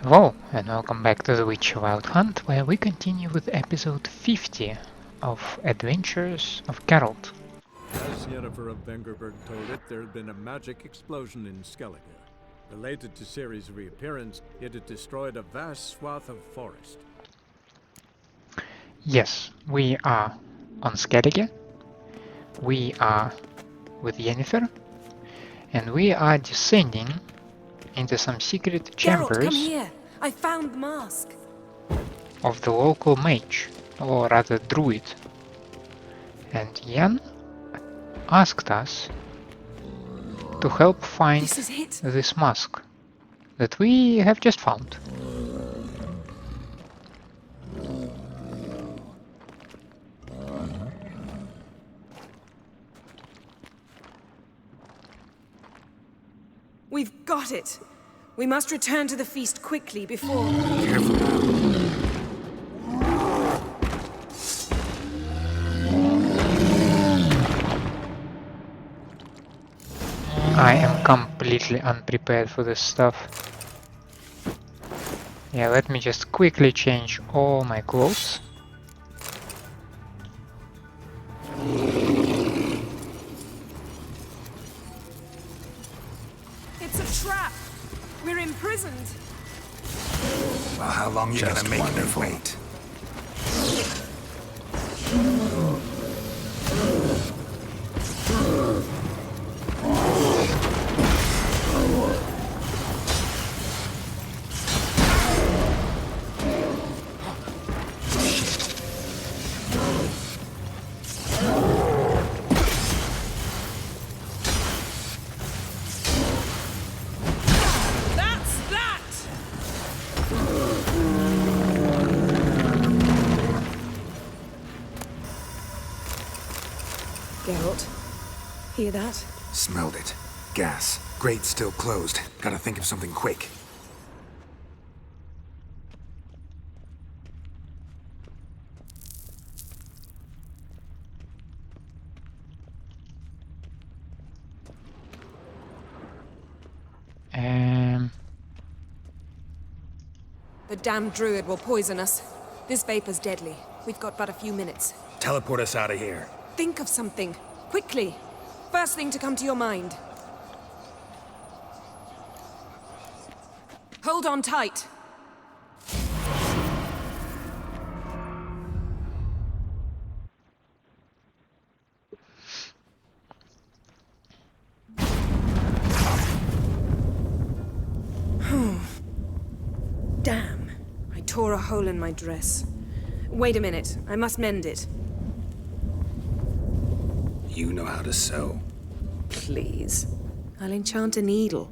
Hello, and welcome back to the Witch Wild Hunt, where we continue with episode 50 of Adventures of Geralt. As Yennefer of Vengerberg told it, there had been a magic explosion in Skellige. Related to Ciri's reappearance, it had destroyed a vast swath of forest. Yes, we are on Skellige, we are with Yennefer, and we are descending into some secret Geralt, come chambers here! I found the mask! of the local mage, or rather druid. And Yen asked us to help find This is it! this mask that we have just found. We've got it! We must return to the feast quickly before... Careful now. I am completely unprepared for this stuff. Yeah, let me just quickly change all my clothes. It's a trap! We're imprisoned! Well, how long you gonna make me wait? That's that! Geralt, hear that? Smelled it. Gas. Grate still closed. Gotta think of something quick. The damned druid will poison us. This vapor's deadly. We've got but a few minutes. Teleport us out of here. Think of something. Quickly. First thing to come to your mind. Hold on tight. Damn. I tore a hole in my dress. Wait a minute. I must mend it. You know how to sew. Please. I'll enchant a needle.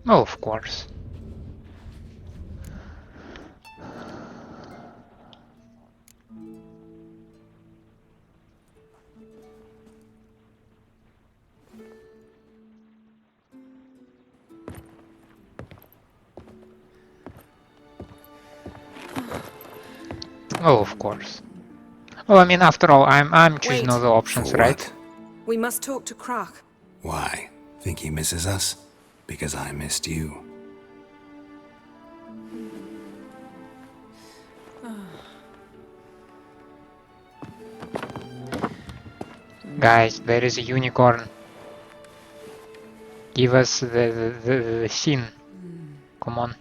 Oh, of course. Oh, of course. Well, I mean, after all, I'm choosing Wait. all the options, For right? what? We must talk to Crach. Why? Think he misses us? Because I missed you. Guys, there is a unicorn. Give us the scene. Come on.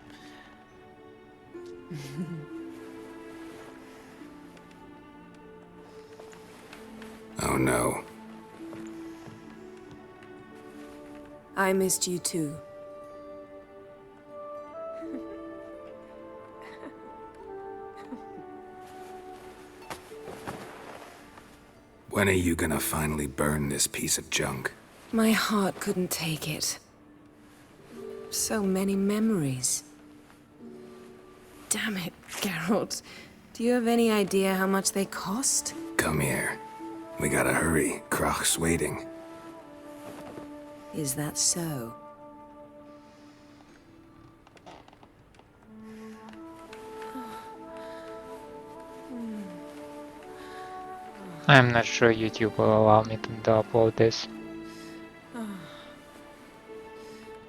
Oh no. I missed you too. When are you gonna finally burn this piece of junk? My heart couldn't take it. So many memories. Damn it, Geralt. Do you have any idea how much they cost? Come here. We gotta hurry. Crach's waiting. Is that so? I'm not sure YouTube will allow me to upload this.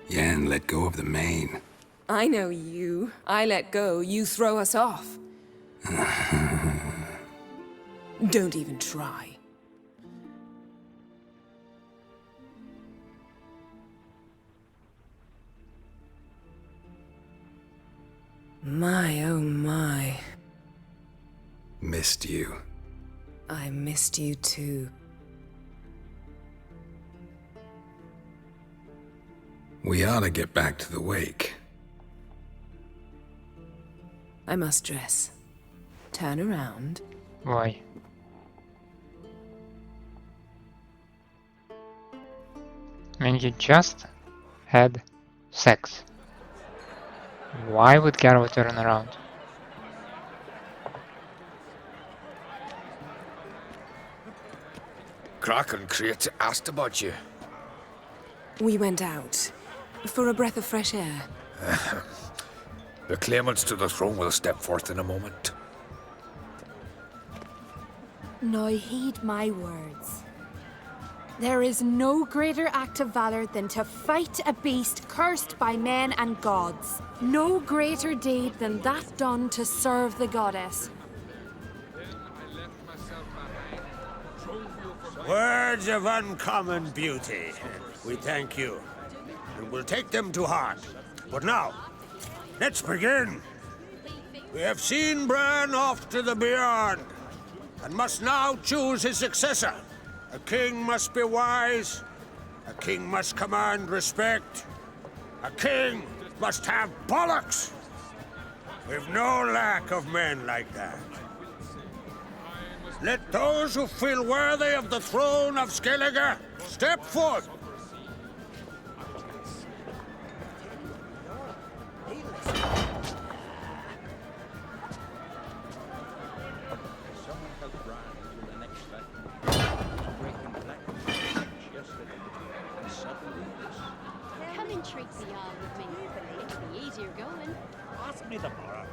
Yen, let go of the mane. I know you. do. I let go, you throw us off. Don't even try. My, oh my. Missed you. I missed you too. We ought to get back to the wake. I must dress. Turn around. Why? I mean, you just had sex. Why would Geralt turn around? Crach and Crach asked about you. We went out. For a breath of fresh air. The claimants to the throne will step forth in a moment. Now heed my words. There is no greater act of valor than to fight a beast cursed by men and gods. No greater deed than that done to serve the goddess. Words of uncommon beauty. We thank you, and we'll take them to heart. But now, let's begin. We have seen Bran off to the beyond, and must now choose his successor. A king must be wise. A king must command respect. A king must have bollocks. We've no lack of men like that. Let those who feel worthy of the throne of Skellige step forth. Come and treat the yard with me. It'll be easier going. Ask me tomorrow.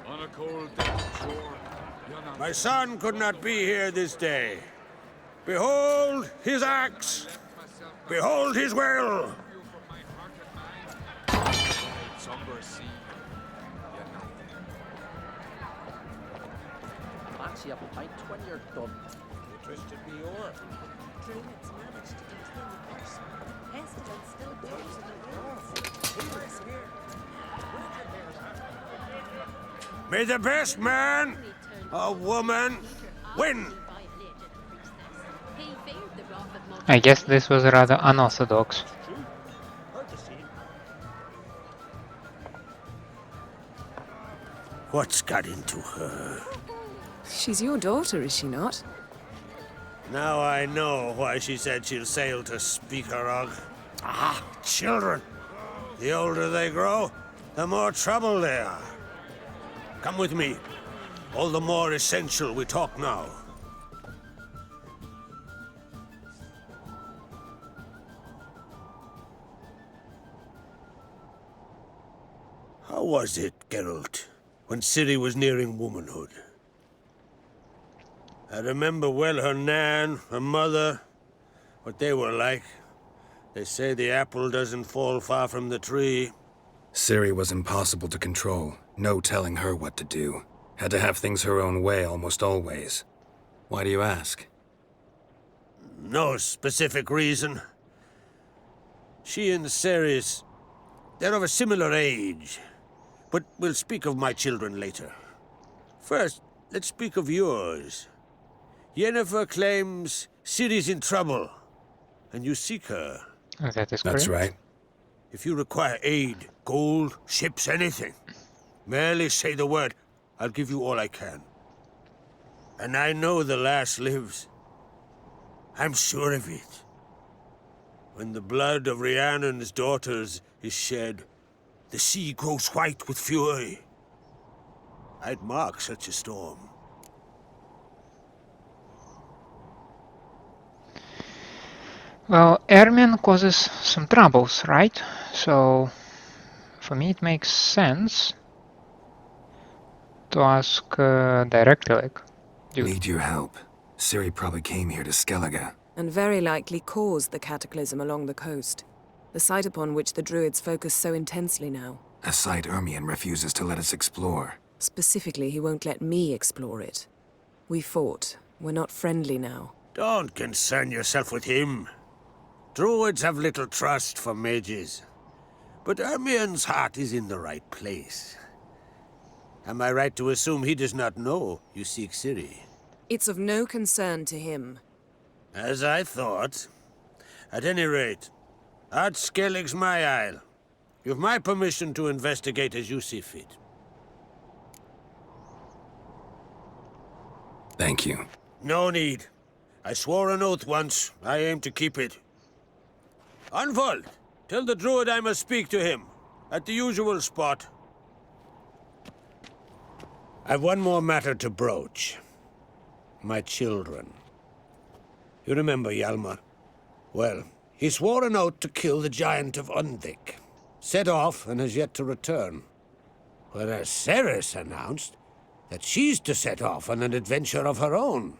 On a cold desert shore, My son could not be here this day. Behold his axe. Behold his will. somber sea, Fancy a pint when you're done. You twisted me o'er. Druids managed to contain the curse. Pestilence still grows in the winds. May the best man, a woman, win. I guess this was rather unorthodox. What's got into her? She's your daughter, is she not? Now I know why she said she'll sail to Speakerog. Ah, children. The older they grow, the more trouble they are. Come with me. All the more essential we talk now. How was it, Geralt, when Ciri was nearing womanhood? I remember well her nan, her mother, what they were like. They say the apple doesn't fall far from the tree. Ciri was impossible to control. No telling her what to do. Had to have things her own way almost always. Why do you ask? No specific reason. She and Ceres, they're of a similar age. But we'll speak of my children later. First, let's speak of yours. Yennefer claims Ciri's in trouble, and you seek her. That is correct. That's right. If you require aid, gold, ships, anything, merely say the word. I'll give you all I can. And I know the lass lives. I'm sure of it. When the blood of Rhiannon's daughters is shed, the sea grows white with fury. I'd mark such a storm. Well, Ermin causes some troubles, right? So, for me it makes sense to ask directly, like, dude. Need your help. Ciri probably came here to Skellige. and very likely caused the cataclysm along the coast, the site upon which the druids focus so intensely now. A site Ermion refuses to let us explore. Specifically, he won't let me explore it. We fought. We're not friendly now. Don't concern yourself with him. Druids have little trust for mages. But Ermion's heart is in the right place. Am I right to assume he does not know you seek Ciri? It's of no concern to him. As I thought. At any rate, Ard Skellig's my isle. You've my permission to investigate as you see fit. Thank you. No need. I swore an oath once. I aim to keep it. Unfold! Tell the druid I must speak to him. At the usual spot. I've one more matter to broach. My children. You remember Hjalmar? Well, he swore an oath to kill the giant of Undvik. Set off and has yet to return. Whereas Ceres announced that she's to set off on an adventure of her own.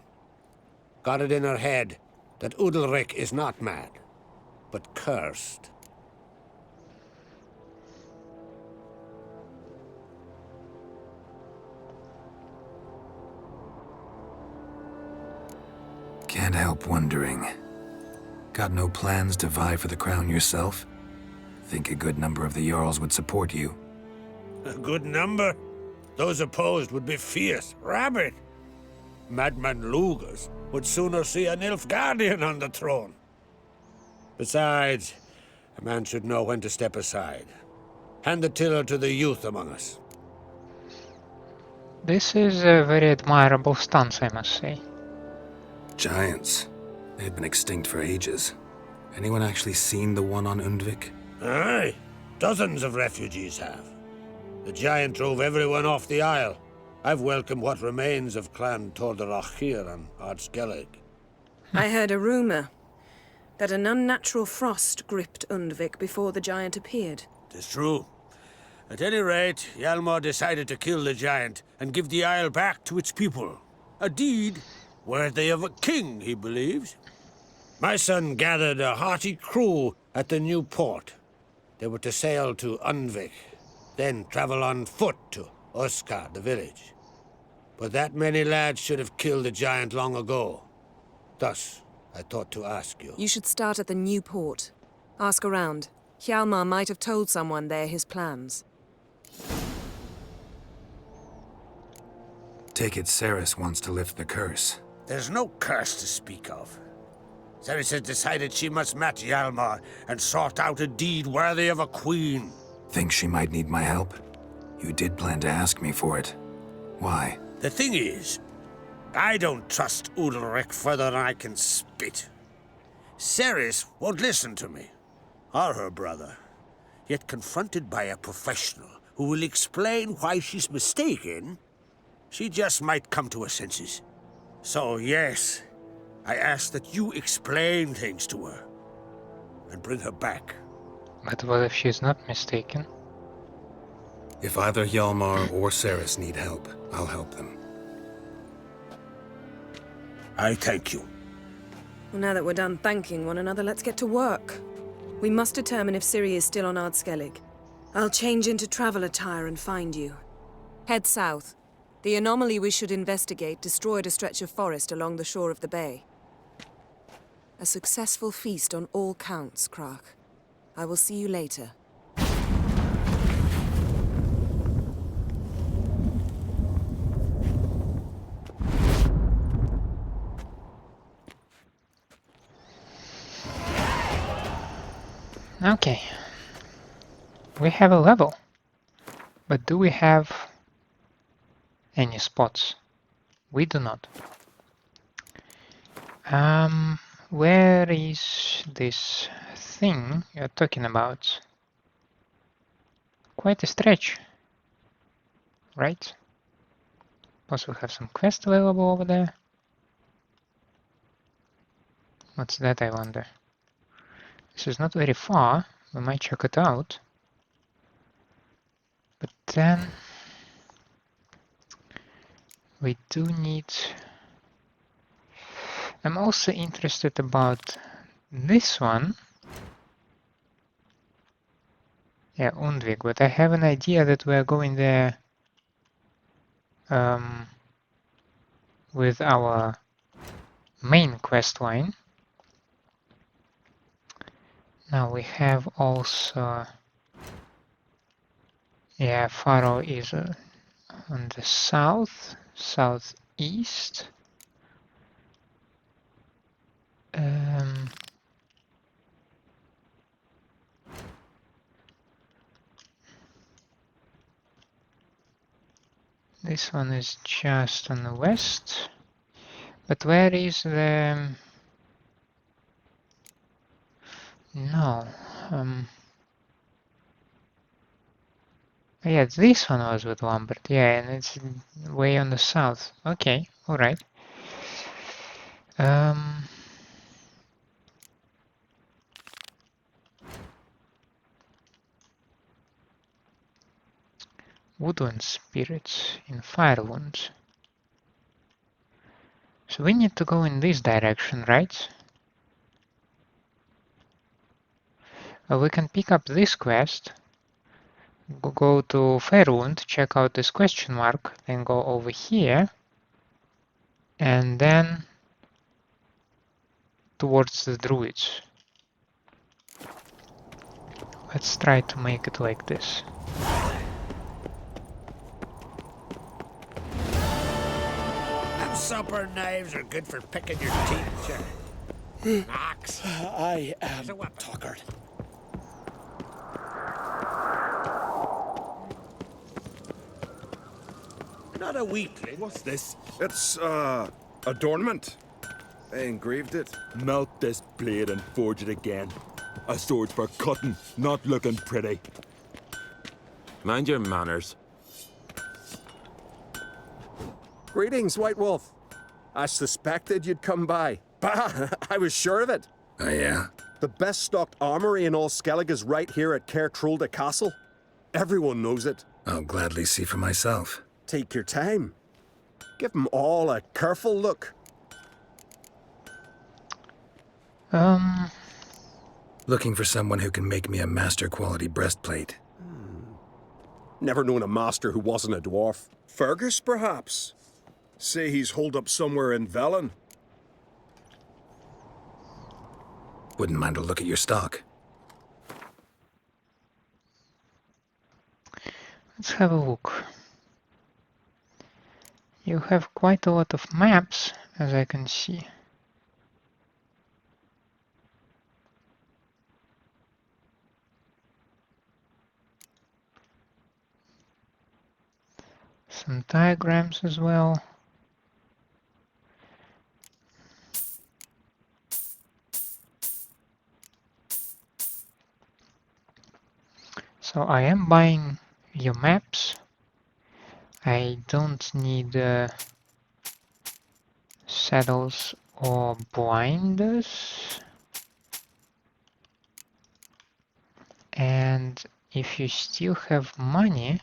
Got it in her head that Udalric is not mad, but cursed. Can't help wondering. Got no plans to vie for the crown yourself? Think a good number of the Jarls would support you. A good number? Those opposed would be fierce, rabid. Madman Lugas would sooner see an Nilfgaardian on the throne. Besides, a man should know when to step aside. Hand the tiller to the youth among us. This is a very admirable stance, I must say. Giants. They've been extinct for ages. Anyone actually seen the one on Undvik? Aye. Dozens of refugees have. The giant drove everyone off the isle. I've welcomed what remains of Clan Tordarach here on Ard Skellig. I heard a rumor that an unnatural frost gripped Undvik before the giant appeared. 'Tis true. At any rate, Hjalmar decided to kill the giant and give the isle back to its people. A deed worthy of a king, he believes. My son gathered a hearty crew at the new port. They were to sail to Undvik, then travel on foot to Oskar, the village. But that many lads should have killed the giant long ago. Thus, I thought to ask you. You should start at the new port. Ask around. Hjalmar might have told someone there his plans. Take it Ceres wants to lift the curse. There's no curse to speak of. Ceres has decided she must match Hjalmar and sort out a deed worthy of a queen. Think she might need my help? You did plan to ask me for it. Why? The thing is, I don't trust Udalric further than I can spit. Ceres won't listen to me, or her brother. Yet confronted by a professional who will explain why she's mistaken, she just might come to her senses. So yes, I ask that you explain things to her and bring her back. But what if she's not mistaken? If either Hjalmar or Ceres need help, I'll help them. I thank you. Well, now that we're done thanking one another, let's get to work. We must determine if Ciri is still on Ard Skellig. I'll change into travel attire and find you. Head south. The anomaly we should investigate destroyed a stretch of forest along the shore of the bay. A successful feast on all counts, Crach. I will see you later. Okay. We have a level. But do we have any spots? We do not. Where is this thing you're talking about? Quite a stretch, right? Plus we have some quests available over there. What's that, I wonder? This is not very far. We might check it out. But then we do need I'm also interested about this one. Yeah, Undvik, but I have an idea that we're going there with our main quest line. Now we have also, yeah, Faro is on the south, southeast. This one is just on the west. But where is the... No. Yeah, this one was with Lambert. Yeah, and it's way on the south. Okay, alright. Woodland Spirit in Firewood. So we need to go in this direction, right? We can pick up this quest, go to Fairwood, check out this question mark, then go over here, and then towards the druids. Let's try to make it like this. Them supper knives are good for picking your teeth, sir. Axe. I am tuckered. Not a weakling. What's this? It's, adornment. They engraved it. Melt this blade and forge it again. A sword's for cutting, not looking pretty. Mind your manners. Greetings, White Wolf. I suspected you'd come by. Bah, I was sure of it. Oh, yeah? The best stocked armory in all Skellig is right here at Cairtrolda Castle. Everyone knows it. I'll gladly see for myself. Take your time. Give them all a careful look. Looking for someone who can make me a master quality breastplate. Never known a master who wasn't a dwarf. Fergus, perhaps? Say he's holed up somewhere in Velen. Wouldn't mind a look at your stock. Let's have a look. You have quite a lot of maps, as I can see. Some diagrams as well. So I am buying your maps. I don't need saddles or blinders. And if you still have money,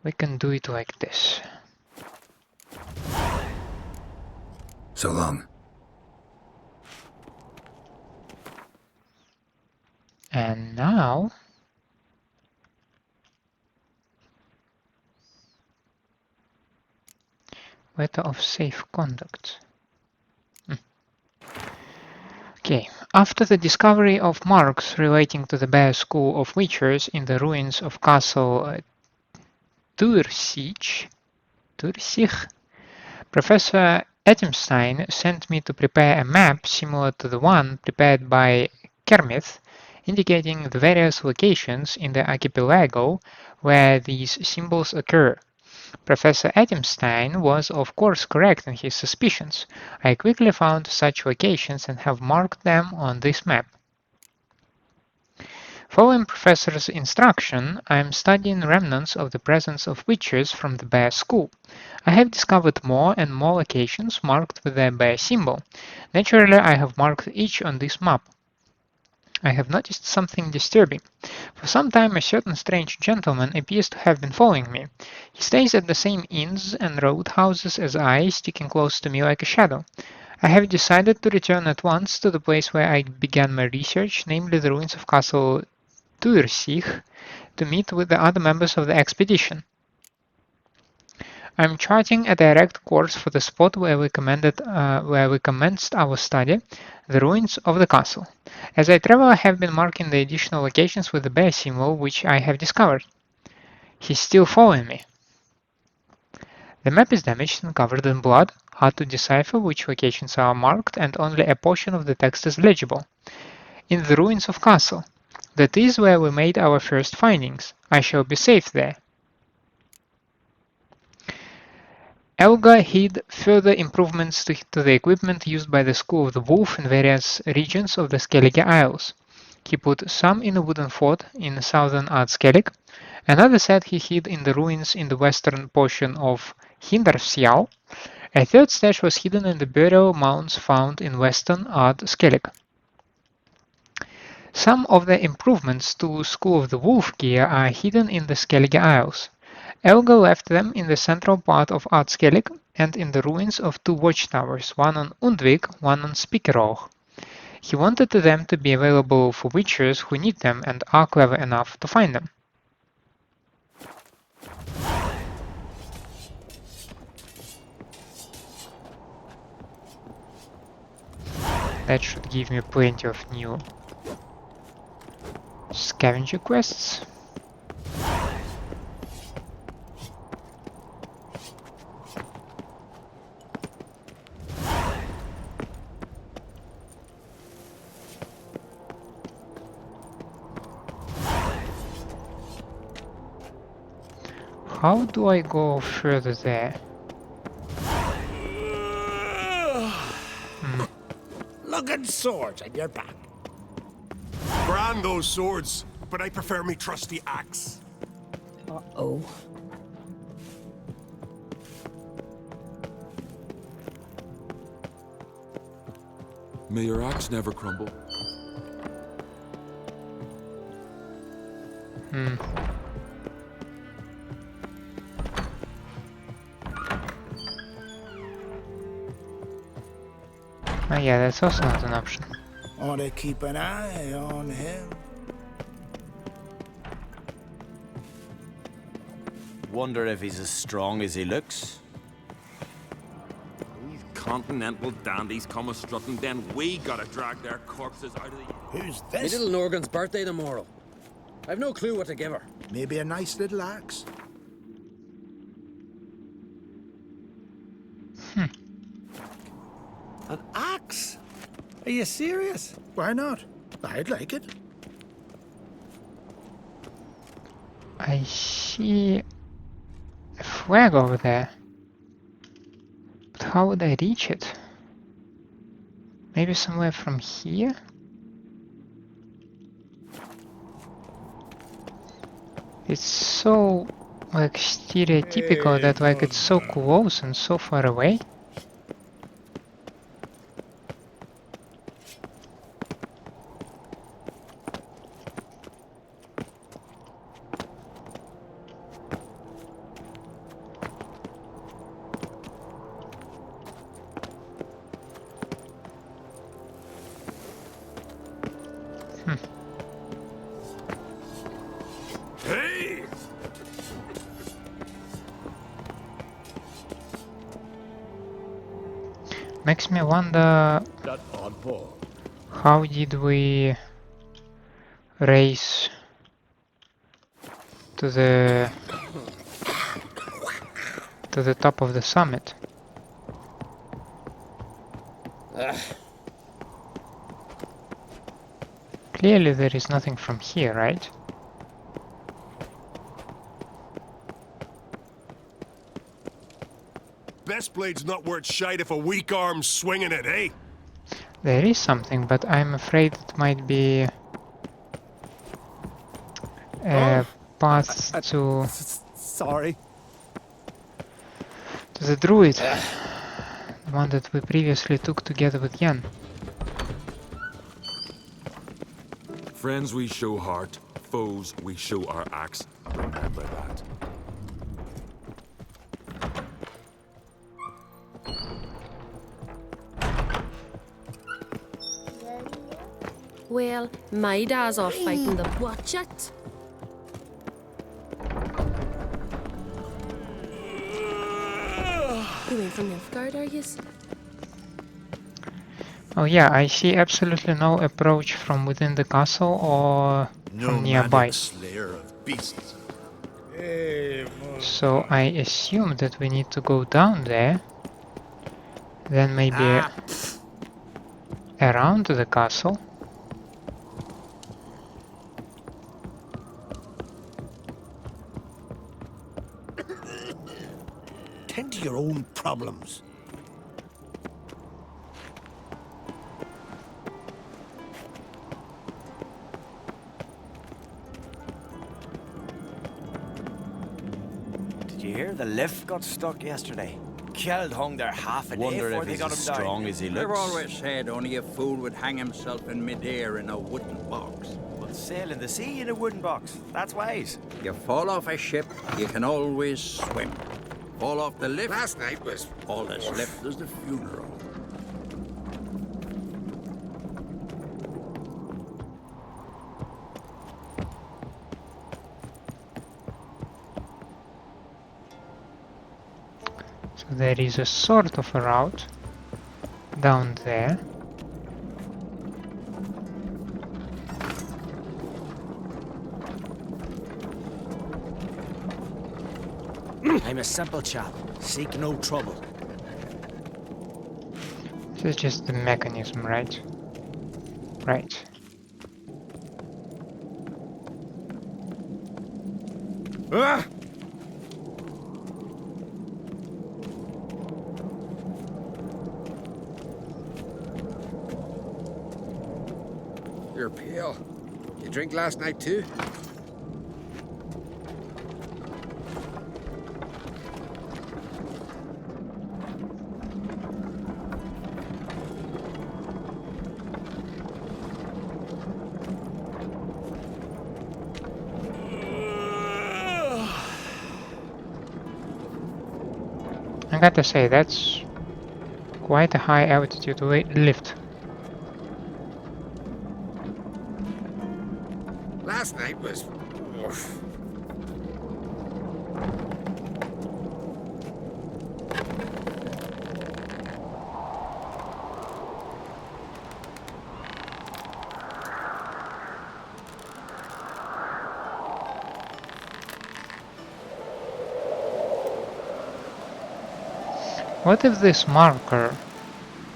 we can do it like this. So long. And now letter of safe conduct. Okay, after the discovery of marks relating to the Bear School of Witchers in the ruins of Castle Tursich, Professor Etimstein sent me to prepare a map similar to the one prepared by Kermith, indicating the various locations in the archipelago where these symbols occur. Professor Etimstein was of course correct in his suspicions. I quickly found such locations and have marked them on this map. Following Professor's instruction, I am studying remnants of the presence of witches from the Bear School. I have discovered more and more locations marked with the bear symbol. Naturally, I have marked each on this map. I have noticed something disturbing. For some time a certain strange gentleman appears to have been following me. He stays at the same inns and roadhouses as I, sticking close to me like a shadow. I have decided to return at once to the place where I began my research, namely the ruins of Castle Tuirsich, to meet with the other members of the expedition. I am charting a direct course for the spot where we commenced our study, the ruins of the castle. As I travel, I have been marking the additional locations with the bear symbol which I have discovered. He's still following me. The map is damaged and covered in blood, hard to decipher which locations are marked, and only a portion of the text is legible. In the ruins of castle. That is where we made our first findings. I shall be safe there. Elga hid further improvements to the equipment used by the School of the Wolf in various regions of the Skellige Isles. He put some in a wooden fort in southern Ardskellig, another set he hid in the ruins in the western portion of Hindarsfjall, a third stash was hidden in the burial mounds found in western Ardskellig. Some of the improvements to School of the Wolf gear are hidden in the Skellige Isles. Elga left them in the central part of Ardskellig and in the ruins of two watchtowers, one on Undvik, one on Spikeroog. He wanted them to be available for witchers who need them and are clever enough to find them. That should give me plenty of new scavenger quests. How do I go further there? Looking swords on your back. Brand those swords, but I prefer me trusty axe. Uh-oh. May your axe never crumble. Oh yeah, that's also not an option. Ought to keep an eye on him. Wonder if he's as strong as he looks. These continental dandies come a strutting, then we gotta drag their corpses out of the... Who's this? My little Norgan's birthday tomorrow. I've no clue what to give her. Maybe a nice little axe. An axe? Are you serious? Why not? I'd like it. I see a flag over there. But how would I reach it? Maybe somewhere from here? It's so like stereotypical that like it's so close and so far away. Hey! Makes me wonder That oddball. how did we race to the top of the summit. Clearly there is nothing from here, right? Best blade's not worth shite if a weak arm's swinging it, eh? There is something, but I'm afraid it might be a path to... Sorry. To the druid. The one that we previously took together with Yen. Friends we show heart, foes we show our axe. Remember that. Well, my dad's off fighting them. Watch it. You ain't from Nilfgaard, are yous? Oh yeah, I see absolutely no approach from within the castle or from nearby. Slayer of beasts. So I assume that we need to go down there, then maybe around the castle. Tend to your own problems. Did you hear the lift got stuck yesterday? Kjeld hung there half a day before they got him down. Strong as he looks. I've always said only a fool would hang himself in midair in a wooden box. But sail in the sea in a wooden box. That's wise. You fall off a ship, you can always swim. Fall off the lift. Last night was... All that's left is the funeral. So there is a sort of a route down there. I'm a simple chap. Seek no trouble. This is just the mechanism, right? Right. Ah! You're pale. You drink last night too? I gotta say, that's quite a high altitude lift. Last night was... Oof. What if this marker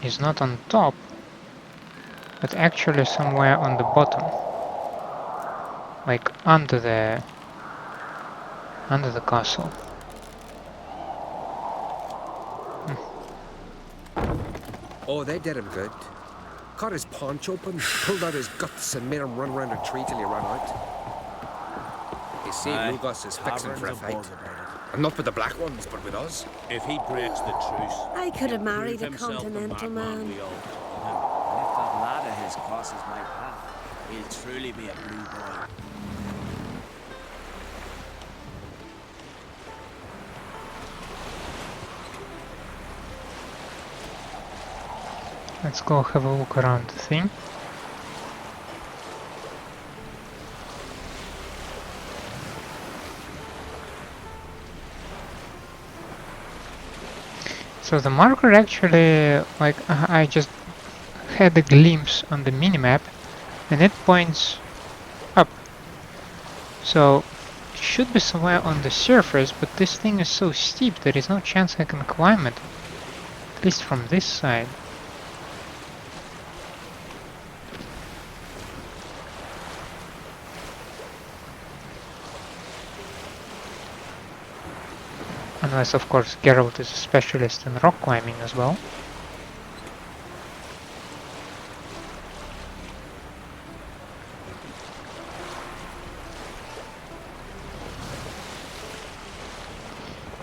is not on top, but actually somewhere on the bottom? Like under the castle. Oh, they did him good. Cut his paunch open, pulled out his guts and made him run around a tree till he ran out. You see, Lugos is fixing for a fight. And not with the black ones, but with us. If he breaks the truce, I could have married a himself the continental madman man. we all And if that lad of his crosses my path, he'll truly be a blue boy. Let's go have a look around the thing. So the marker actually, like, I just had a glimpse on the minimap, and it points up. So it should be somewhere on the surface, but this thing is so steep there is no chance I can climb it. At least from this side. Unless, of course, Geralt is a specialist in rock climbing as well.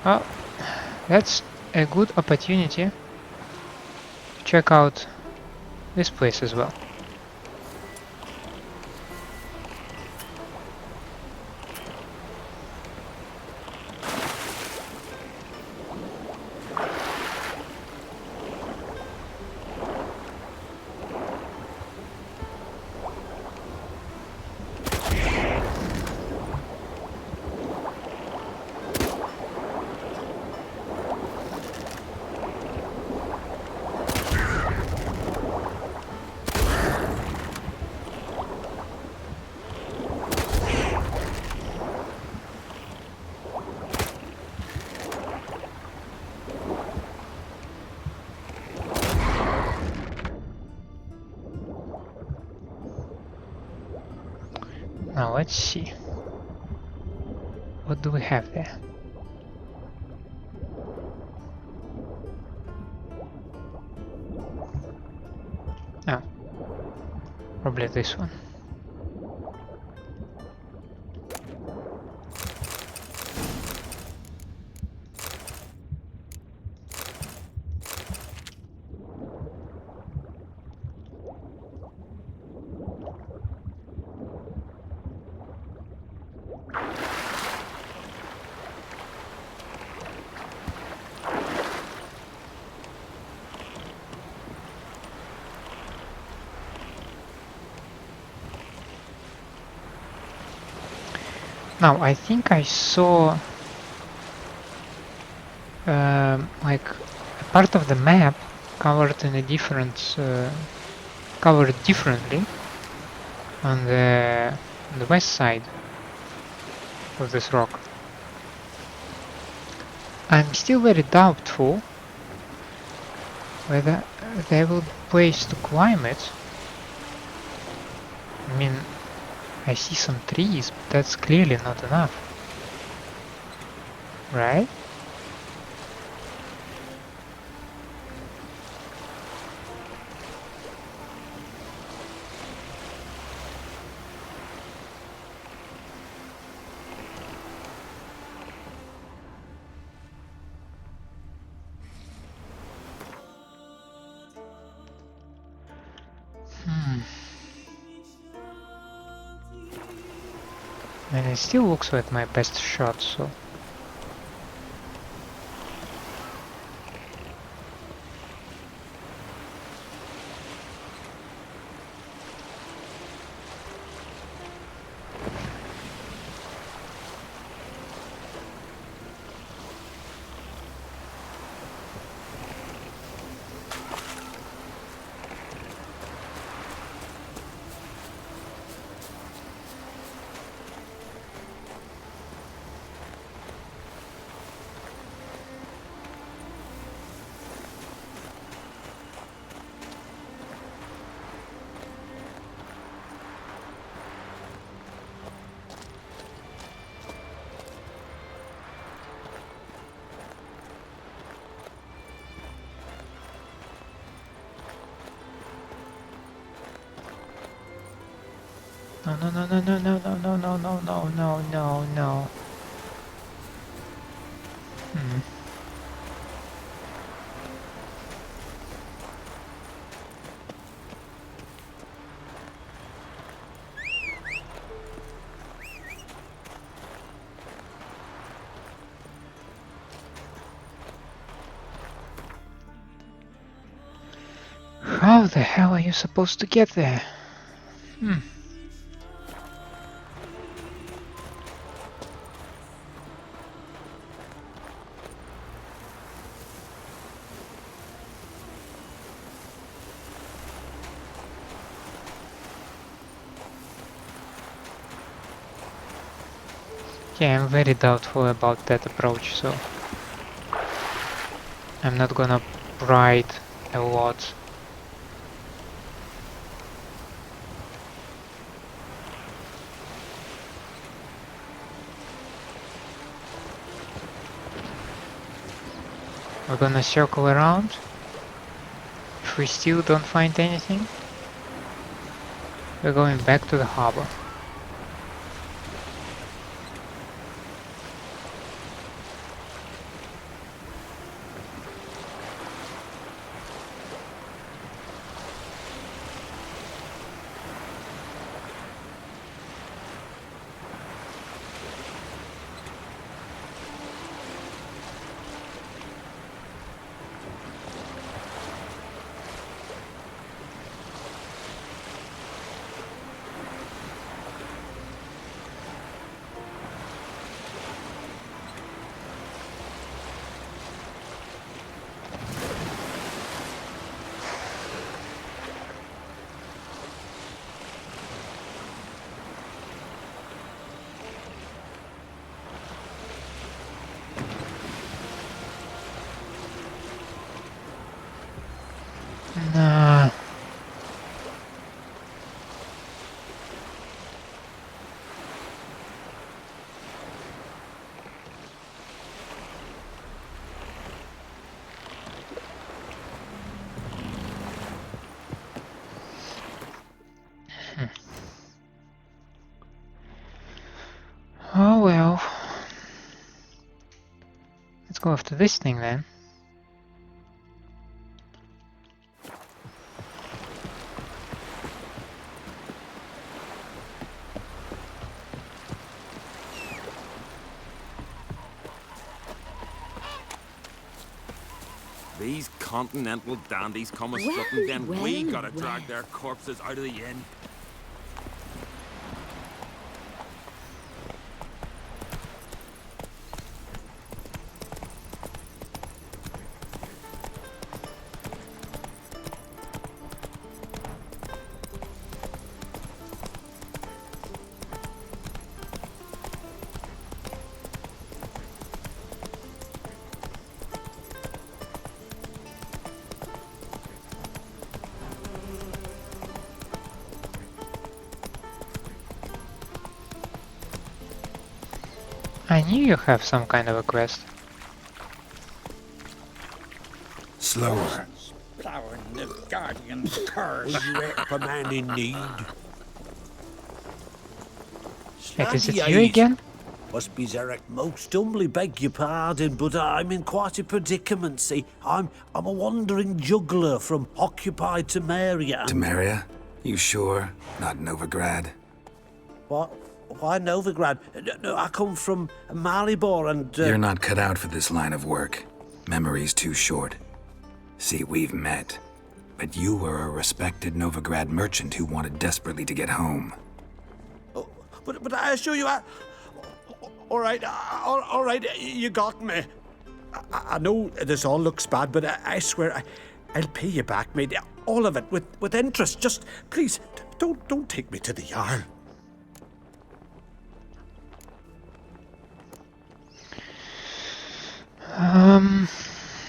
Well, that's a good opportunity to check out this place as well. let's see. What do we have there? Oh, probably this one. Now, I think I saw like a part of the map covered in a different, covered differently on the west side of this rock. I'm still very doubtful whether there will be a place to climb it. I mean, I see some trees, but that's clearly not enough. Right? And it still looks like my best shot, so... No, no, no, no, no, no, no, no, no, no, no, no, no, no. How the hell are you supposed to get there? Yeah, I'm very doubtful about that approach, so I'm not gonna ride a lot. We're gonna circle around. If we still don't find anything, we're going back to the harbor. Nah. go after this thing then. These continental dandies come a strutting, then we gotta drag their corpses out of the inn. I knew you have some kind of a quest. Slower. Plowing the guardian curse. Will you help a man in need? Wait, is it you again? Must be Zarek. Most humbly beg your pardon, but I'm in quite a predicament. See, I'm a wandering juggler from occupied Temeria. Temeria? You sure? Not Novigrad? What? Why Novigrad? No, I come from Maribor and... You're not cut out for this line of work. Memory's too short. See, we've met. But you were a respected Novigrad merchant who wanted desperately to get home. Oh, but I assure you, all right, you got me. I know this all looks bad, but I swear I'll pay you back, mate. All of it, with interest. Just, please, don't take me to the Jarl.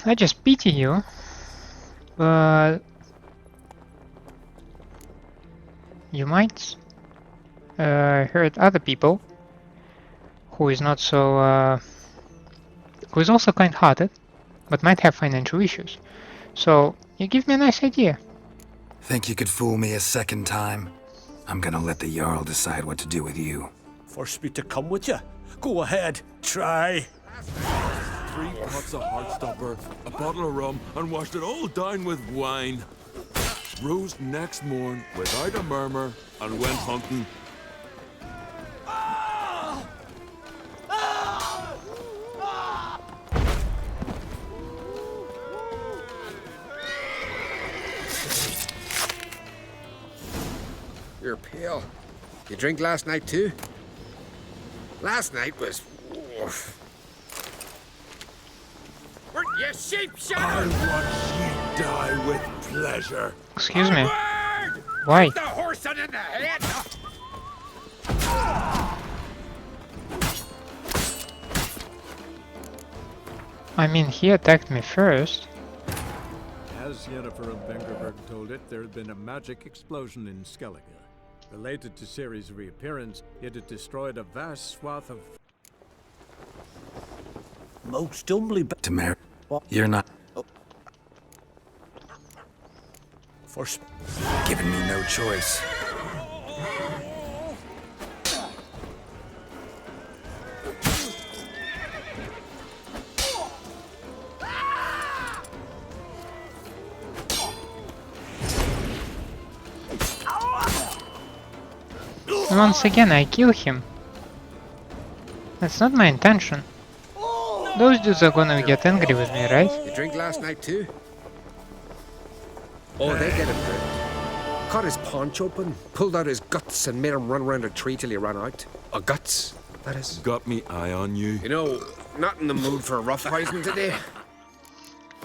I just pity you, but you might hurt other people who is not so, who is also kind-hearted, but might have financial issues. So you give me a nice idea. Think you could fool me a second time? I'm gonna let the Jarl decide what to do with you. Force me to come with you? Go ahead, try. 3 pots of Heartstopper, a bottle of rum, and washed it all down with wine. Rose next morn without a murmur and went hunting. You're pale. You drink last night too? Last night was... Oof. You sheep I watch you die with pleasure. Excuse me. Why? The horse in the head. I mean, he attacked me first. As Yennefer of Vengerberg told it, there had been a magic explosion in Skellige. Related to Ciri's reappearance, it had destroyed a vast swath of... Most humbly... Temeria, you're not... Force... Giving me no choice. Once again, I kill him. That's not my intention. Those dudes are gonna get angry with me, right? You drink last night too? Oh, they get him good. Cut his paunch open, pulled out his guts and made him run around a tree till he ran out. Oh, guts, that is. Got me eye on you. You know, not in the mood for roughhousing today.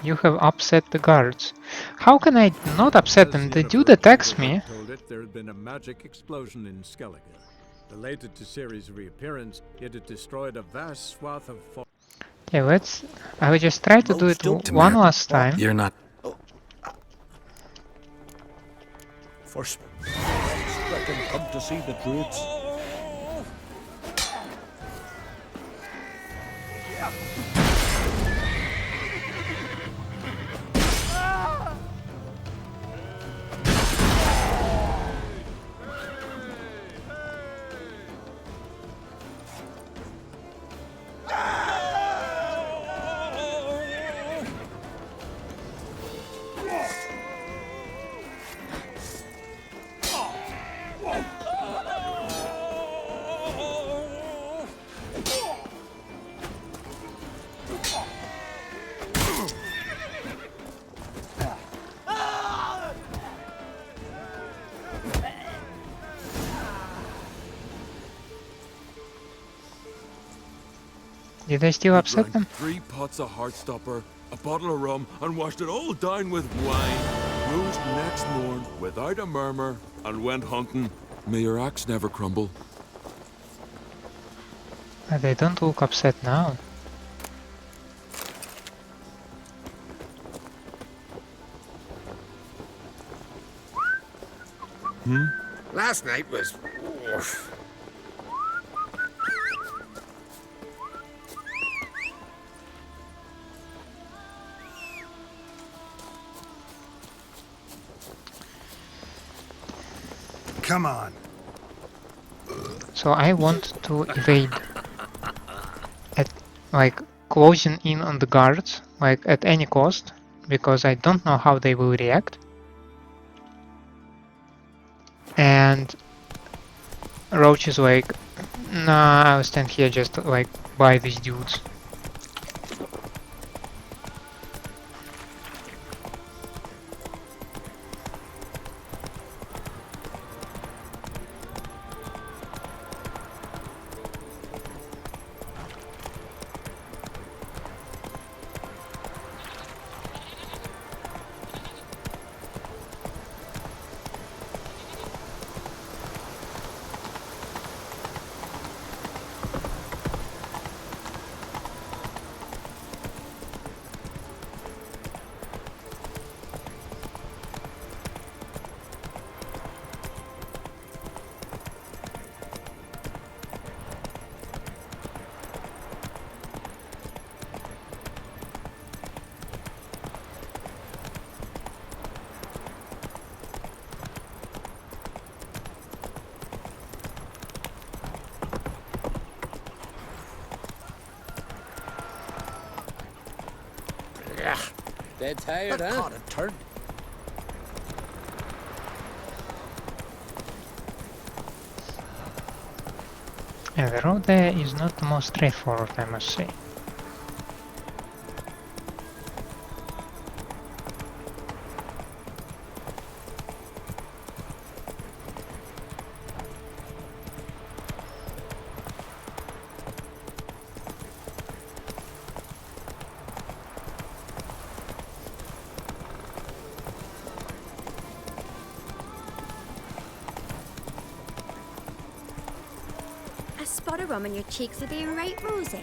You have upset the guards. How can I not upset them? The dude attacks me. Told it, there had been a magic explosion in Skellige. Related to Ciri's reappearance, it had destroyed a vast swath of... Okay, let's... I will just try to do it one last time. You're not... Force... Reckon come to see the druids. Did I still upset drank them? 3 pots of Heartstopper, a bottle of rum, and washed it all down with wine. Rose next morn without a murmur and went hunting. May your axe never crumble. They don't look upset now. Last night was... oof. Come on. So I want to evade at like closing in on the guards, like at any cost, because I don't know how they will react. And Roach is like, nah, I'll stand here just like by these dudes. Dead tired, That huh? caught a turn. And the road there is not the most straightforward, I must say. A spot of rum on your cheeks are being right rosy.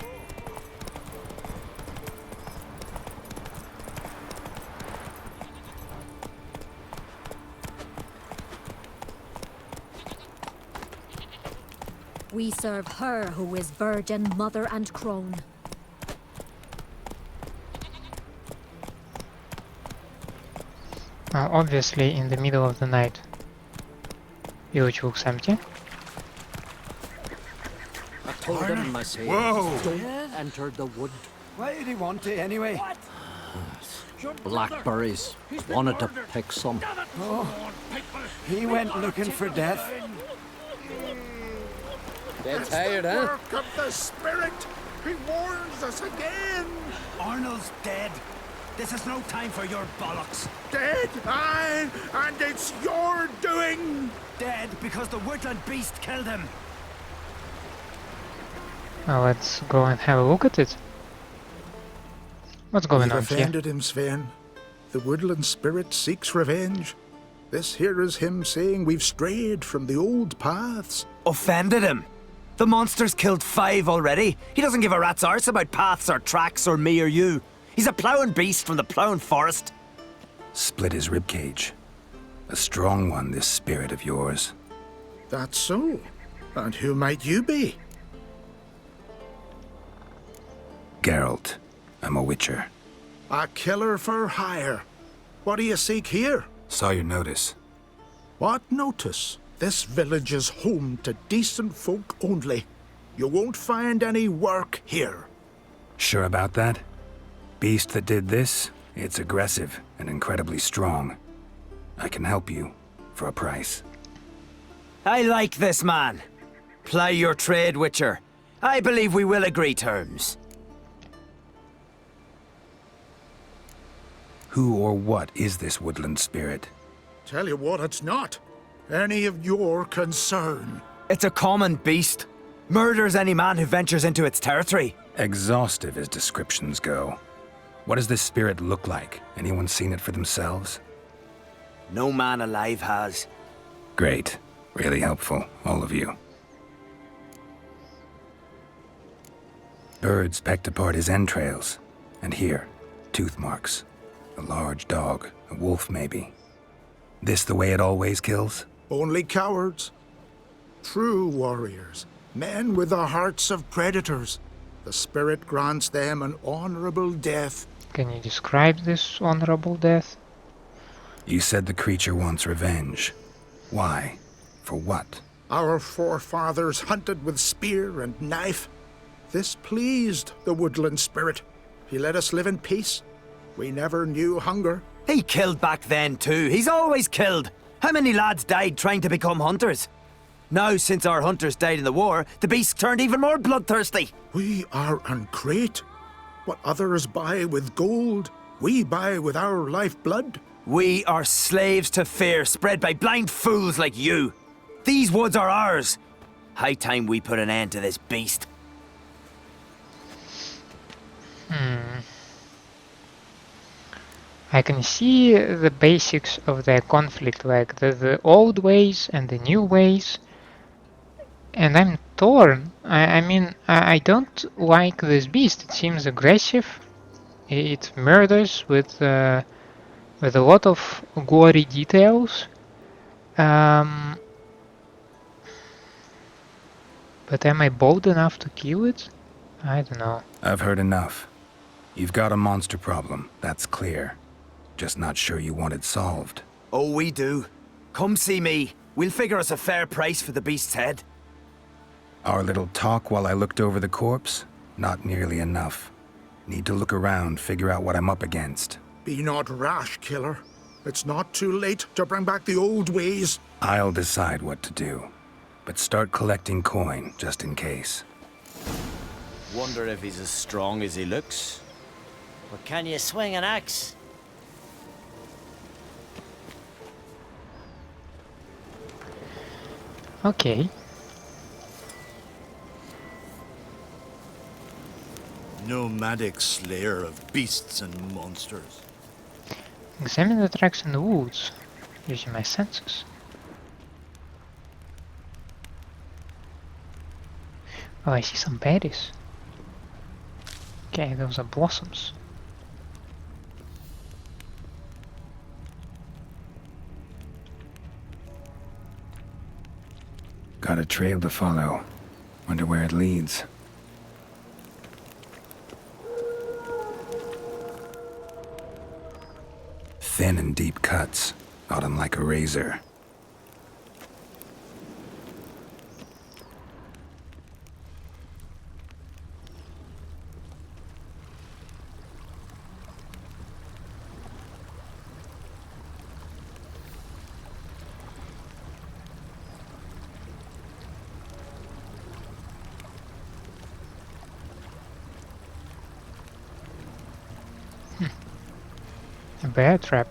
We serve her who is virgin, mother and crone. Obviously in the middle of the night. Village looks empty. I told him, I say, Whoa! don't enter the wood. Why did he want to anyway? Blackberries. Wanted to pick some. Oh, he went looking for death. Dead tired, huh? Work of the Spirit! He warns us again! Arnold's dead. This is no time for your bollocks. Dead, aye, and it's your doing! Dead because the woodland beast killed him. Now let's go and have a look at it. What's going We've on here? offended him, Sven. The Woodland Spirit seeks revenge. This here is him saying we've strayed from the old paths. Offended him? The monster's killed 5 already. He doesn't give a rat's arse about paths or tracks or me or you. He's a ploughing beast from the ploughing forest. Split his ribcage. A strong one, this spirit of yours. That's so. And who might you be? Geralt. I'm a witcher. A killer for hire. What do you seek here? Saw your notice. What notice? This village is home to decent folk only. You won't find any work here. Sure about that? Beast that did this, it's aggressive and incredibly strong. I can help you for a price. I like this man. Ply your trade, Witcher. I believe we will agree terms. Who or what is this woodland spirit? Tell you what, it's not any of your concern. It's a common beast. Murders any man who ventures into its territory. Exhaustive as descriptions go. What does this spirit look like? Anyone seen it for themselves? No man alive has. Great. Really helpful, all of you. Birds pecked apart his entrails. And here, tooth marks. A large dog, a wolf maybe. This the way it always kills? Only cowards. True warriors. Men with the hearts of predators. The spirit grants them an honorable death. Can you describe this honorable death? You said the creature wants revenge. Why? For what? Our forefathers hunted with spear and knife. This pleased the Woodland Spirit. He let us live in peace. We never knew hunger. He killed back then too. He's always killed. How many lads died trying to become hunters? Now, since our hunters died in the war, the beast turned even more bloodthirsty. We are uncreate. What others buy with gold, we buy with our lifeblood. We are slaves to fear spread by blind fools like you. These woods are ours. High time we put an end to this beast. I can see the basics of their conflict, like the old ways and the new ways. And I'm torn. I mean, I don't like this beast. It seems aggressive. It murders with a lot of gory details. But am I bold enough to kill it? I don't know. I've heard enough. You've got a monster problem, that's clear. Just not sure you want it solved. Oh, we do. Come see me. We'll figure us a fair price for the beast's head. Our little talk while I looked over the corpse? Not nearly enough. Need to look around, figure out what I'm up against. Be not rash, killer. It's not too late to bring back the old ways. I'll decide what to do. But start collecting coin, just in case. Wonder if he's as strong as he looks. But can you swing an axe? Okay. Nomadic slayer of beasts and monsters. Examine the tracks in the woods, using my senses. Oh, I see some berries. Okay, those are blossoms. Got a trail to follow. Wonder where it leads. Thin and deep cuts, got 'em like a razor. A bear trap.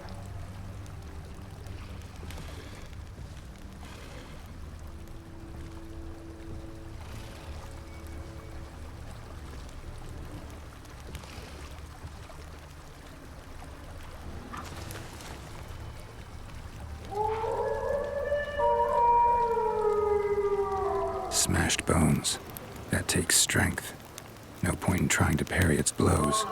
Smashed bones. That takes strength. No point in trying to parry its blows.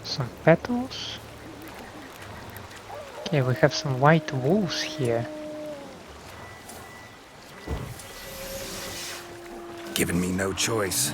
Some petals. Okay, we have some white wolves here. Giving me no choice.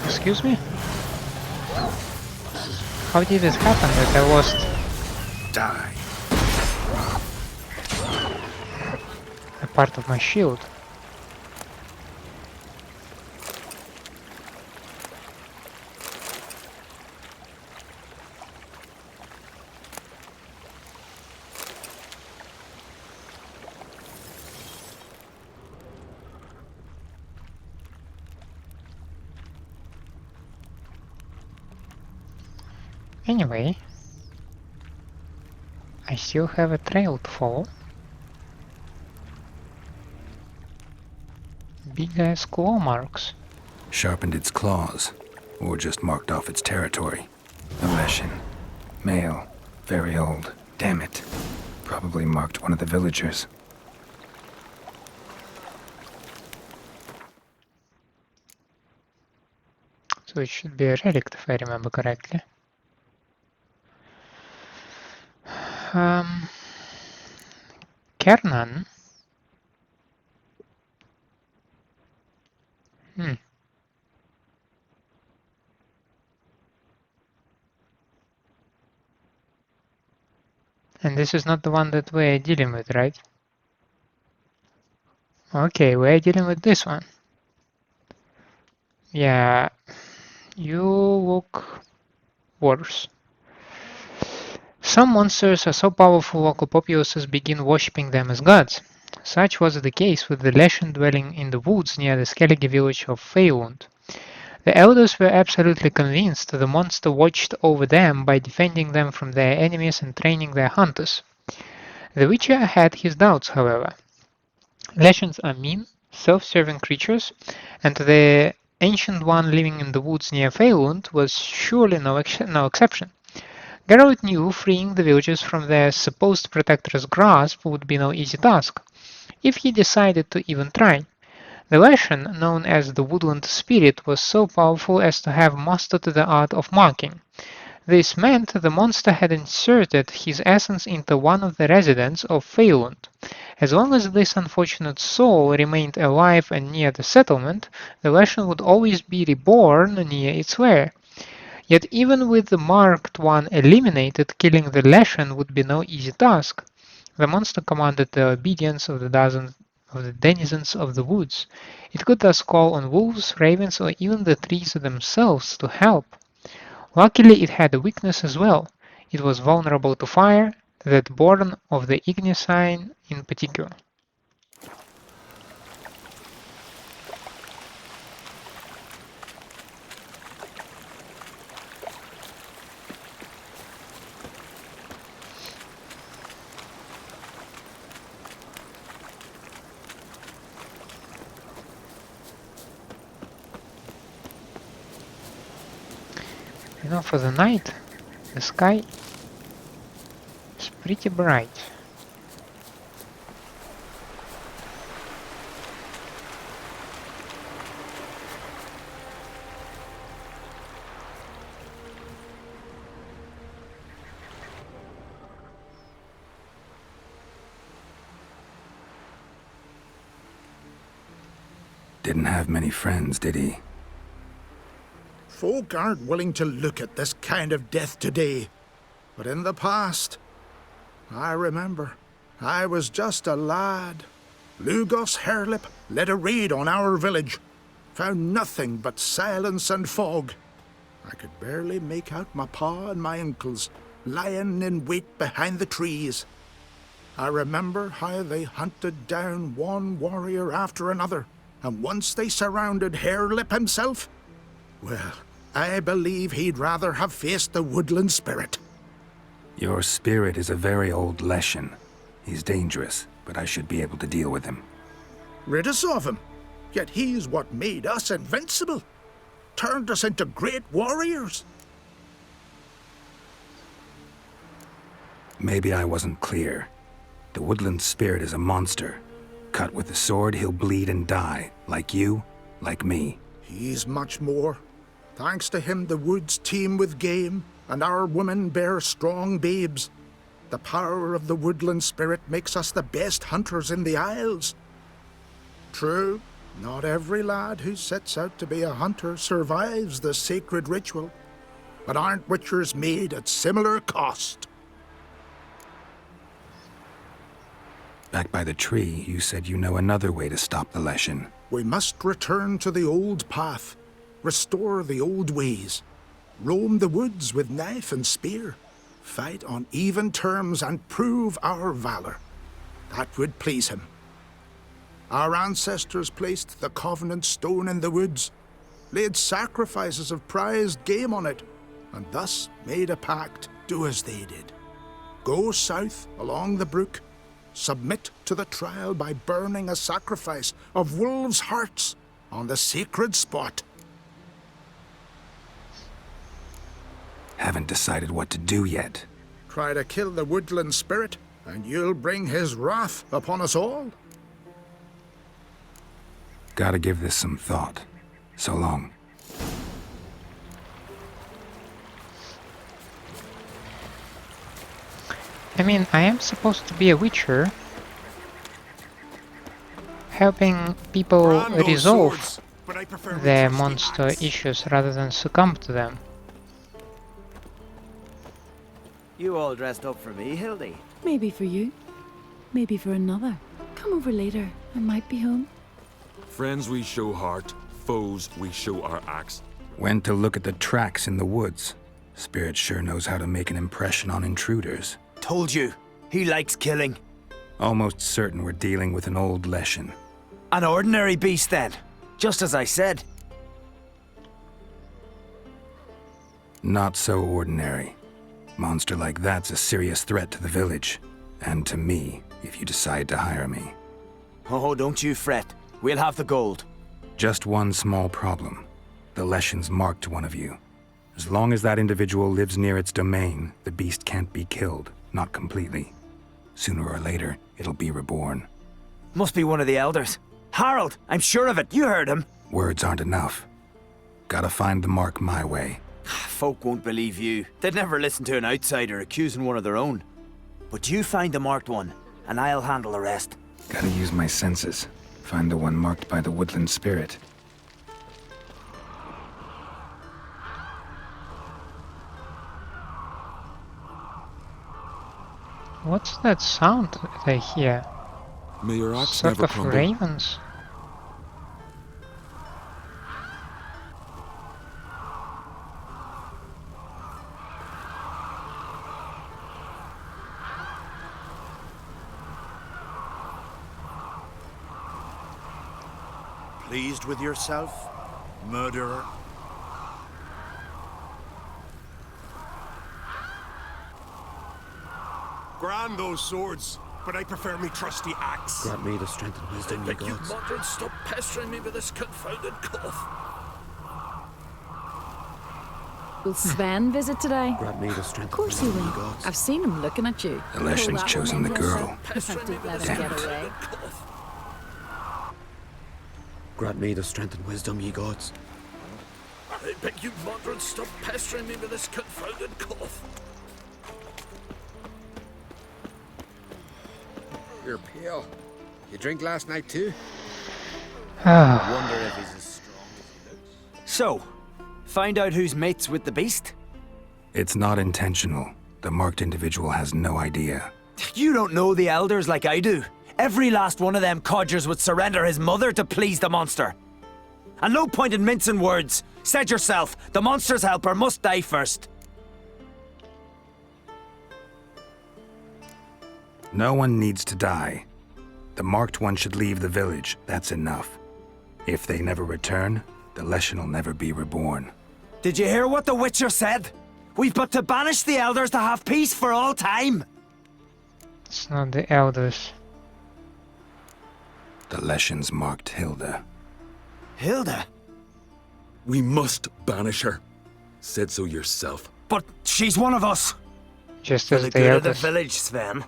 Excuse me? How did it happen that I lost... Die. a part of my shield? Anyway, I still have a trail to follow. Big ass claw marks. Sharpened its claws, or just marked off its territory. A Leshen. Male. Very old. Damn it. Probably marked one of the villagers. So it should be a relic if I remember correctly. Kernan. And this is not the one that we're dealing with, right? Okay, we're dealing with this one. Yeah, you look worse. Some monsters are so powerful local populaces begin worshipping them as gods. Such was the case with the Leshen dwelling in the woods near the Skellige village of Feylund. The elders were absolutely convinced the monster watched over them by defending them from their enemies and training their hunters. The Witcher had his doubts, however. Leshens are mean, self-serving creatures, and the ancient one living in the woods near Feylund was surely no exception. Geralt knew freeing the villagers from their supposed protector's grasp would be no easy task, if he decided to even try. The Leshen, known as the Woodland Spirit, was so powerful as to have mastered the art of marking. This meant the monster had inserted his essence into one of the residents of Feylund. As long as this unfortunate soul remained alive and near the settlement, the Leshen would always be reborn near its lair. Yet even with the marked one eliminated, killing the Leshen would be no easy task. The monster commanded the obedience of the denizens of the woods. It could thus call on wolves, ravens, or even the trees themselves to help. Luckily, it had a weakness as well. It was vulnerable to fire, that born of the Ignicine in particular. You know, for the night, the sky is pretty bright. Didn't have many friends, did he? Folk aren't willing to look at this kind of death today. But in the past, I remember, I was just a lad. Lugos Hairlip led a raid on our village. Found nothing but silence and fog. I could barely make out my pa and my uncles lying in wait behind the trees. I remember how they hunted down one warrior after another, and once they surrounded Hairlip himself, well, I believe he'd rather have faced the Woodland Spirit. Your spirit is a very old Leshen. He's dangerous, but I should be able to deal with him. Rid us of him. Yet he's what made us invincible. Turned us into great warriors. Maybe I wasn't clear. The Woodland Spirit is a monster. Cut with the sword, he'll bleed and die. Like you, like me. He's much more. Thanks to him, the woods teem with game, and our women bear strong babes. The power of the Woodland Spirit makes us the best hunters in the Isles. True, not every lad who sets out to be a hunter survives the sacred ritual. But aren't witchers made at similar cost? Back by the tree, you said you know another way to stop the Leshen. We must return to the old path, restore the old ways, roam the woods with knife and spear, fight on even terms and prove our valor. That would please him. Our ancestors placed the Covenant Stone in the woods, laid sacrifices of prized game on it, and thus made a pact, do as they did. Go south along the brook, submit to the trial by burning a sacrifice of wolves' hearts on the sacred spot. Haven't decided what to do yet. Try to kill the Woodland Spirit, and you'll bring his wrath upon us all. Gotta give this some thought. So long. I mean, I am supposed to be a witcher, helping people resolve their monster issues rather than succumb to them. You all dressed up for me, Hildy? Maybe for you. Maybe for another. Come over later. I might be home. Friends we show heart, foes we show our axe. Went to look at the tracks in the woods. Spirit sure knows how to make an impression on intruders. Told you, he likes killing. Almost certain we're dealing with an old Leshen. An ordinary beast then, just as I said. Not so ordinary. Monster like that's a serious threat to the village. And to me, if you decide to hire me. Oh, don't you fret. We'll have the gold. Just one small problem. The Leshen's marked one of you. As long as that individual lives near its domain, the beast can't be killed. Not completely. Sooner or later, it'll be reborn. Must be one of the elders. Harold, I'm sure of it. You heard him. Words aren't enough. Gotta find the mark my way. Folk won't believe you. They'd never listen to an outsider accusing one of their own. But you find the marked one, and I'll handle the rest. Gotta use my senses. Find the one marked by the Woodland Spirit. What's that sound that I hear? May your axe Sort never of crumble. ravens. Pleased with yourself, murderer? Grand those swords, but I prefer me trusty axe. Grant me the strength and wisdom, ye gods. Mordred, stop pestering me with this confounded cough. Will Sven visit today? Grant me the strength. Of course he will. I've seen him looking at you. The Leshen's chosen the girl. Don't let him get away. Grant me the strength and wisdom, ye gods. I beg you, Mordred, stop pestering me with this confounded cough. You're pale. You drink last night too? Wonder if he's as strong as he looks. So, find out who's mates with the beast? It's not intentional. The marked individual has no idea. You don't know the elders like I do. Every last one of them codgers would surrender his mother to please the monster. And no point in mincing words. Said yourself, the monster's helper must die first. No one needs to die. The marked one should leave the village. That's enough. If they never return, the Leshen will never be reborn. Did you hear what the Witcher said? We've but to banish the elders to have peace for all time. It's not the elders. The Leshen's marked Hilda. Hilda? We must banish her. Said so yourself. But she's one of us. Just for as the the good of the elders. village, Sven.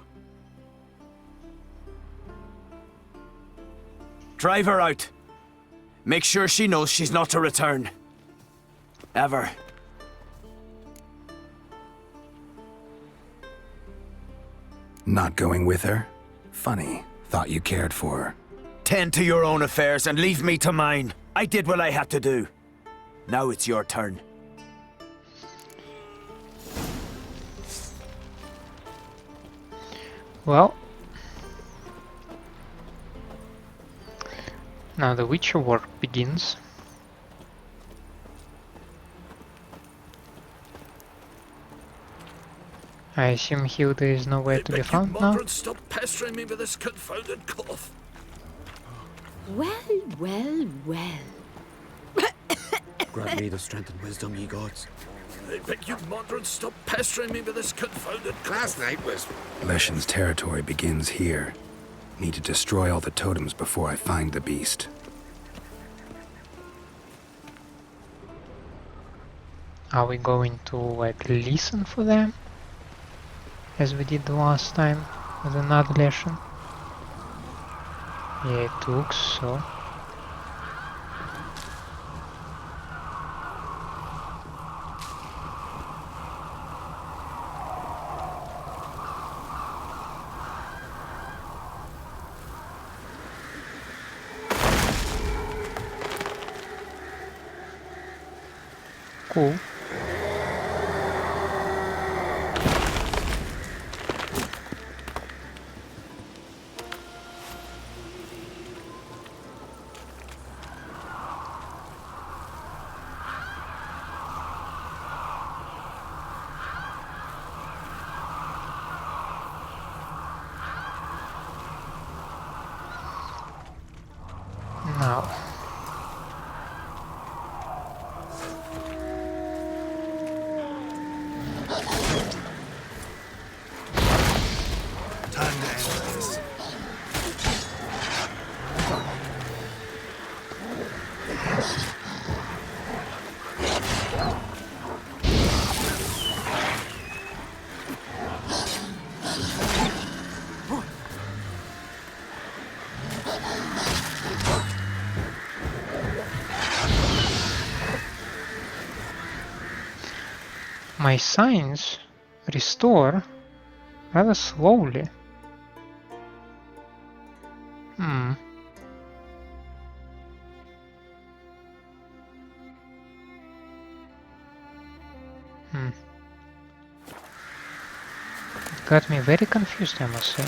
Drive her out. Make sure she knows she's not to return. Ever. Not going with her? Funny. Thought you cared for her. Tend to your own affairs and leave me to mine. I did what I had to do. Now it's your turn. Well, now the Witcher work begins. I assume Hilda is nowhere to be found now. Stop pestering me with this confounded cough. Well, well, well. Grant me the strength and wisdom, ye gods. I beg you, Modred, stop pestering me with this confounded cough. Last night was... Leshen's territory begins here. Need to destroy all the totems before I find the beast. Are we going to like listen for them? As we did the last time with another lesson? Yeah, it looks so. Cool. Now. Time to end this. My signs restore rather slowly. Hmm. Got me very confused, I must say.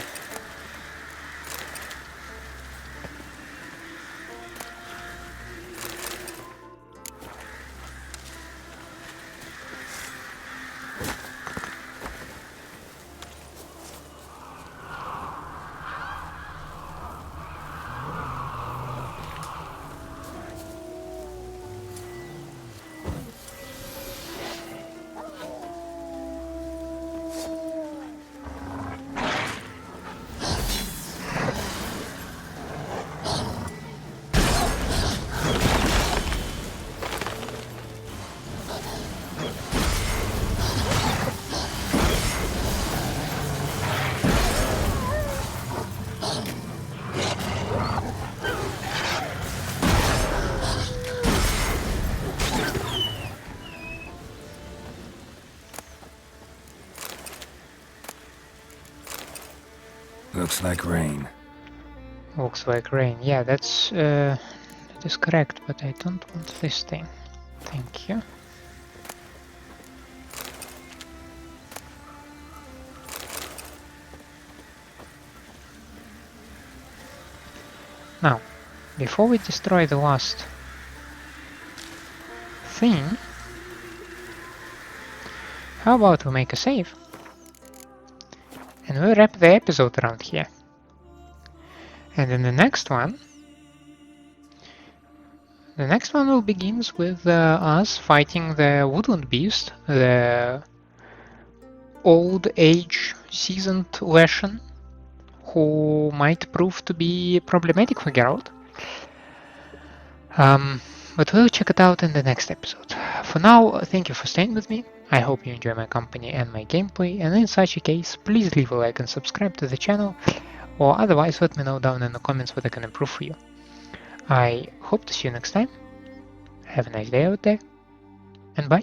Looks like rain. Looks like rain. Yeah, that is correct, but I don't want this thing. Thank you. Now, before we destroy the last thing, how about we make a save? And we'll wrap the episode around here. And in the next one will begins with us fighting the Woodland Beast, the old age seasoned Leshen, who might prove to be problematic for Geralt. But we'll check it out in the next episode. For now, thank you for staying with me. I hope you enjoy my company and my gameplay, and in such a case, please leave a like and subscribe to the channel, or otherwise let me know down in the comments what I can improve for you. I hope to see you next time. Have a nice day out there, and bye.